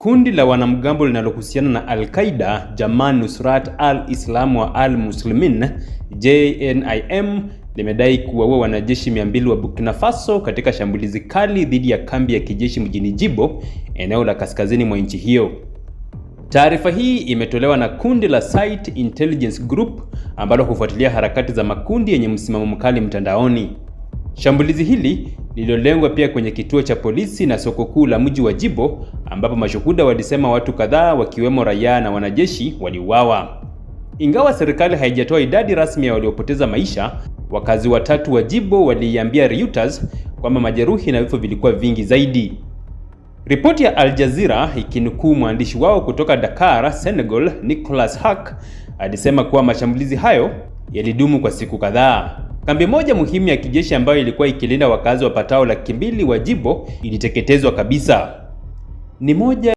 Kundi la wanamgambo linalohusiana na Al-Qaeda, Jamaat Nusrat al-Islam wa al-Muslimin (JNIM) limedai kuwaua wanajeshi 200 wa Burkina Faso katika shambulizi kali dhidi ya kambi ya kijeshi mjini Djibo, eneo la kaskazini mwa nchi hiyo. Taarifa hii imetolewa na kundi la Site Intelligence Group ambalo hufuatilia harakati za makundi yenye msimamo mkali mtandaoni. Shambulizi hili lililolengwa pia kwenye kituo cha polisi na soko kuu la mji wa Djibo, ambapo mashuhuda walisema watu kadhaa wakiwemo raia na wanajeshi waliuawa. Ingawa serikali haijatoa idadi rasmi ya waliopoteza maisha, wakazi watatu wa Djibo waliiambia Reuters kwamba majeruhi na vifo vilikuwa vingi zaidi. Ripoti ya Al Jazeera ikinukuu mwandishi wao kutoka Dakar, Senegal, Nicolas Hack, alisema kuwa mashambulizi hayo yalidumu kwa siku kadhaa. Kambi moja muhimu ya kijeshi ambayo ilikuwa ikilinda wakazi wapatao 200,000 wa Djibo iliteketezwa kabisa. Ni moja